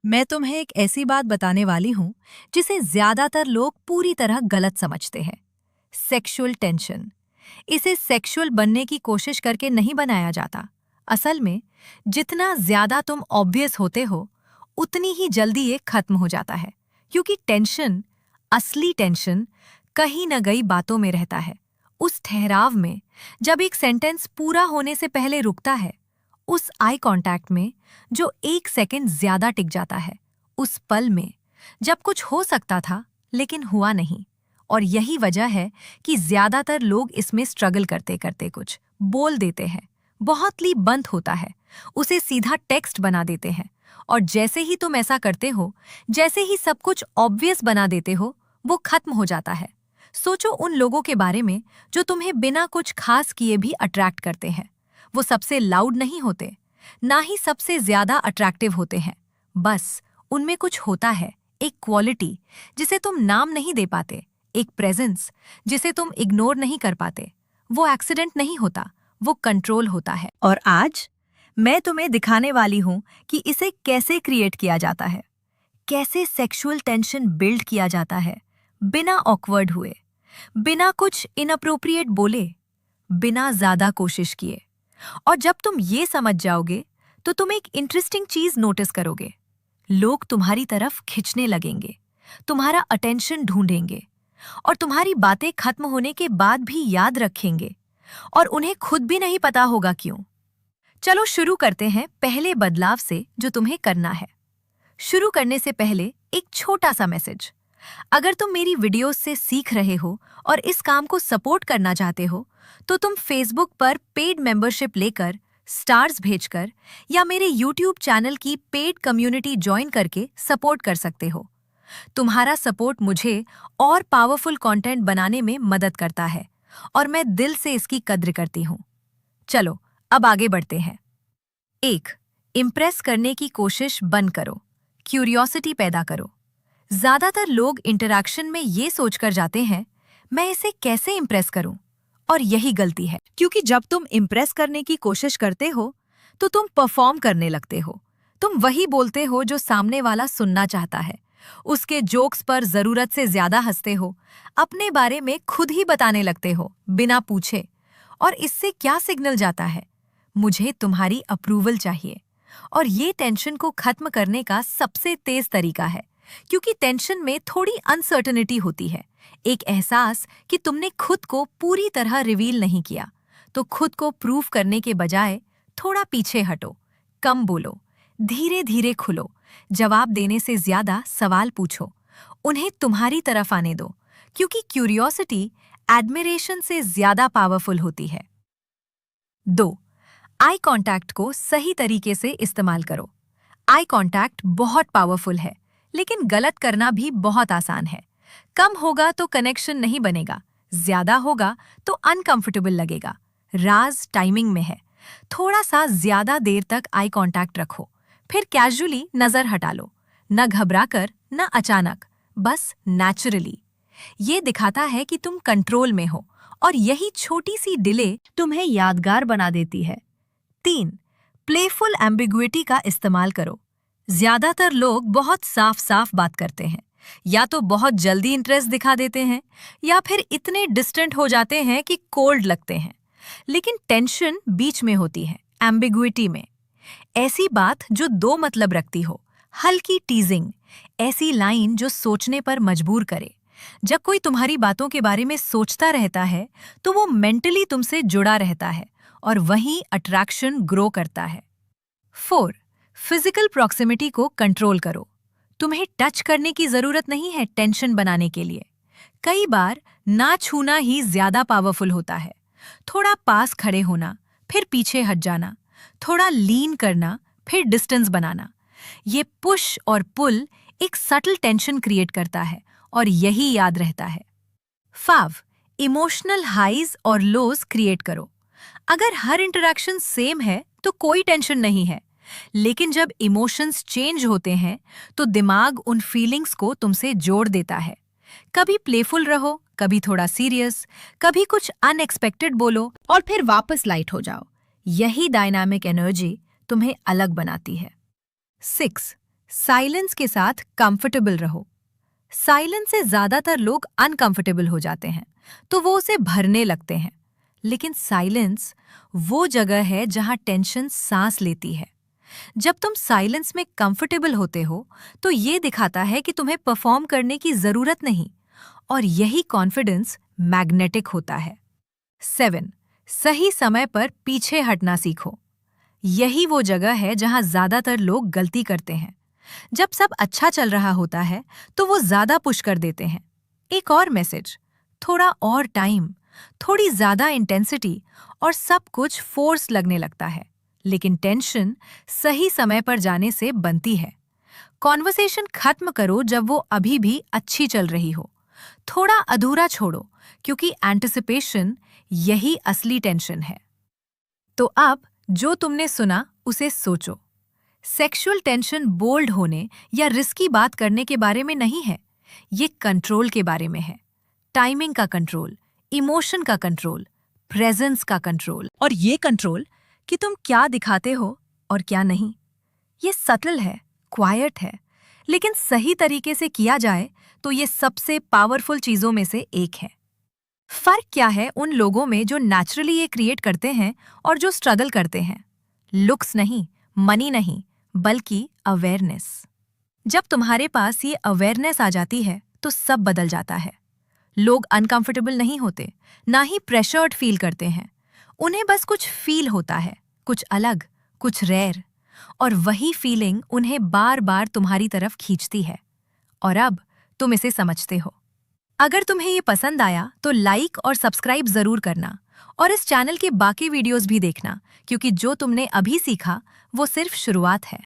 मैं तुम्हें एक ऐसी बात बताने वाली हूं जिसे ज्यादातर लोग पूरी तरह गलत समझते हैं। Sexual tension. इसे सेक्सुअल बनने की कोशिश करके नहीं बनाया जाता। असल में जितना ज्यादा तुम ऑब्वियस होते हो उतनी ही जल्दी ये खत्म हो जाता है, क्योंकि टेंशन, असली टेंशन, कहीं न कहीं बातों में रहता है। उस ठहराव में, जब एक सेंटेंस पूरा होने से पहले रुकता है, उस आई कांटेक्ट में जो एक सेकंड ज्यादा टिक जाता है, उस पल में जब कुछ हो सकता था लेकिन हुआ नहीं। और यही वजह है कि ज्यादातर लोग इसमें स्ट्रगल करते करते कुछ बोल देते हैं, बहुत ली बंद होता है, उसे सीधा टेक्स्ट बना देते हैं। और जैसे ही तुम ऐसा करते हो, जैसे ही सब कुछ ऑब्वियस बना देते हो, वो खत्म हो जाता है। सोचो उन लोगों के बारे में जो तुम्हें बिना कुछ खास किए भी अट्रैक्ट करते हैं। वो सबसे लाउड नहीं होते, ना ही सबसे ज्यादा अट्रैक्टिव होते हैं। बस उनमें कुछ होता है, एक क्वालिटी जिसे तुम नाम नहीं दे पाते, एक प्रेजेंस जिसे तुम इग्नोर नहीं कर पाते। वो एक्सीडेंट नहीं होता, वो कंट्रोल होता है। और आज मैं तुम्हें दिखाने वाली हूं कि इसे कैसे क्रिएट किया जाता है, कैसे सेक्सुअल टेंशन बिल्ड किया जाता है, बिना ऑकवर्ड हुए, बिना कुछ इनअप्रोप्रिएट बोले, बिना ज्यादा कोशिश किए। और जब तुम ये समझ जाओगे तो तुम एक इंटरेस्टिंग चीज नोटिस करोगे। लोग तुम्हारी तरफ खिंचने लगेंगे, तुम्हारा अटेंशन ढूंढेंगे, और तुम्हारी बातें खत्म होने के बाद भी याद रखेंगे, और उन्हें खुद भी नहीं पता होगा क्यों। चलो शुरू करते हैं पहले बदलाव से जो तुम्हें करना है। शुरू करने से पहले एक छोटा सा मैसेज। अगर तुम मेरी वीडियोस से सीख रहे हो और इस काम को सपोर्ट करना चाहते हो, तो तुम फेसबुक पर पेड मेंबरशिप लेकर, स्टार्स भेजकर, या मेरे यूट्यूब चैनल की पेड कम्युनिटी ज्वाइन करके सपोर्ट कर सकते हो। तुम्हारा सपोर्ट मुझे और पावरफुल कंटेंट बनाने में मदद करता है, और मैं दिल से इसकी कद्र करती हूँ। चलो अब आगे बढ़ते हैं। 1. इम्प्रेस करने की कोशिश बंद करो, क्यूरियोसिटी पैदा करो। ज्यादातर लोग इंटरैक्शन में ये सोचकर जाते हैं, मैं इसे कैसे इम्प्रेस करूं? और यही गलती है, क्योंकि जब तुम इम्प्रेस करने की कोशिश करते हो तो तुम परफॉर्म करने लगते हो। तुम वही बोलते हो जो सामने वाला सुनना चाहता है, उसके जोक्स पर जरूरत से ज्यादा हंसते हो, अपने बारे में खुद ही बताने लगते हो बिना पूछे। और इससे क्या सिग्नल जाता है? मुझे तुम्हारी अप्रूवल चाहिए। और ये टेंशन को खत्म करने का सबसे तेज तरीका है, क्योंकि टेंशन में थोड़ी अनसर्टेनिटी होती है, एक एहसास कि तुमने खुद को पूरी तरह रिवील नहीं किया। तो खुद को प्रूव करने के बजाय थोड़ा पीछे हटो, कम बोलो, धीरे धीरे खुलो, जवाब देने से ज्यादा सवाल पूछो, उन्हें तुम्हारी तरफ आने दो, क्योंकि क्यूरियोसिटी एडमिरेशन से ज्यादा पावरफुल होती है। 2. आई कांटेक्ट को सही तरीके से इस्तेमाल करो। आई कांटेक्ट बहुत पावरफुल है, लेकिन गलत करना भी बहुत आसान है। कम होगा तो कनेक्शन नहीं बनेगा, ज्यादा होगा तो अनकंफर्टेबल लगेगा। राज टाइमिंग में है। थोड़ा सा ज्यादा देर तक आई कांटेक्ट रखो, फिर कैजुअली नजर हटा लो, न घबराकर न अचानक, बस नेचुरली। ये दिखाता है कि तुम कंट्रोल में हो, और यही छोटी सी डिले तुम्हें यादगार बना देती है। 3. प्लेफुल एम्बिग्विटी का इस्तेमाल करो। ज्यादातर लोग बहुत साफ साफ बात करते हैं, या तो बहुत जल्दी इंटरेस्ट दिखा देते हैं, या फिर इतने डिस्टेंट हो जाते हैं कि कोल्ड लगते हैं। लेकिन टेंशन बीच में होती है, एम्बिग्विटी में। ऐसी बात जो दो मतलब रखती हो, हल्की टीजिंग, ऐसी लाइन जो सोचने पर मजबूर करे। जब कोई तुम्हारी बातों के बारे में सोचता रहता है तो वो मेंटली तुमसे जुड़ा रहता है, और वहीं अट्रैक्शन ग्रो करता है। 4. फिजिकल प्रॉक्सिमिटी को कंट्रोल करो। तुम्हें टच करने की जरूरत नहीं है टेंशन बनाने के लिए। कई बार ना छूना ही ज्यादा पावरफुल होता है। थोड़ा पास खड़े होना, फिर पीछे हट जाना, थोड़ा लीन करना, फिर डिस्टेंस बनाना। ये पुश और पुल एक सटल टेंशन क्रिएट करता है, और यही याद रहता है। 5. इमोशनल हाइज और लोज क्रिएट करो। अगर हर इंटरैक्शन सेम है तो कोई टेंशन नहीं है, लेकिन जब इमोशंस चेंज होते हैं तो दिमाग उन फीलिंग्स को तुमसे जोड़ देता है। कभी प्लेफुल रहो, कभी थोड़ा सीरियस, कभी कुछ अनएक्सपेक्टेड बोलो, और फिर वापस लाइट हो जाओ। यही डायनामिक एनर्जी तुम्हें अलग बनाती है। 6. साइलेंस के साथ कंफर्टेबल रहो। साइलेंस से ज्यादातर लोग अनकंफर्टेबल हो जाते हैं, तो वो उसे भरने लगते हैं। लेकिन साइलेंस वो जगह है जहां टेंशन सांस लेती है। जब तुम साइलेंस में कंफर्टेबल होते हो, तो ये दिखाता है कि तुम्हें परफॉर्म करने की जरूरत नहीं, और यही कॉन्फिडेंस मैग्नेटिक होता है। 7. सही समय पर पीछे हटना सीखो। यही वो जगह है जहां ज्यादातर लोग गलती करते हैं। जब सब अच्छा चल रहा होता है, तो वो ज्यादा पुश कर देते हैं। एक और मैसेज, थोड़ा और टाइम, थोड़ी ज्यादा इंटेंसिटी, और सब कुछ फोर्स लगने लगता है। लेकिन टेंशन सही समय पर जाने से बनती है। कॉन्वर्सेशन खत्म करो जब वो अभी भी अच्छी चल रही हो। थोड़ा अधूरा छोड़ो, क्योंकि एंटिसिपेशन यही असली टेंशन है। तो अब जो तुमने सुना उसे सोचो। सेक्सुअल टेंशन बोल्ड होने या रिस्की बात करने के बारे में नहीं है, ये कंट्रोल के बारे में है। टाइमिंग का कंट्रोल, इमोशन का कंट्रोल, प्रेजेंस का कंट्रोल, और ये कंट्रोल कि तुम क्या दिखाते हो और क्या नहीं। ये सटल है, क्वाइट है, लेकिन सही तरीके से किया जाए तो ये सबसे पावरफुल चीजों में से एक है। फर्क क्या है उन लोगों में जो नेचुरली ये क्रिएट करते हैं और जो स्ट्रगल करते हैं? लुक्स नहीं, मनी नहीं, बल्कि अवेयरनेस। जब तुम्हारे पास ये अवेयरनेस आ जाती है, तो सब बदल जाता है। लोग अनकंफर्टेबल नहीं होते, ना ही प्रेशर्ड फील करते हैं। उन्हें बस कुछ फील होता है, कुछ अलग, कुछ रेयर, और वही फीलिंग उन्हें बार बार तुम्हारी तरफ खींचती है। और अब तुम इसे समझते हो। अगर तुम्हें ये पसंद आया तो लाइक और सब्सक्राइब जरूर करना, और इस चैनल के बाकी वीडियोस भी देखना, क्योंकि जो तुमने अभी सीखा वो सिर्फ शुरुआत है।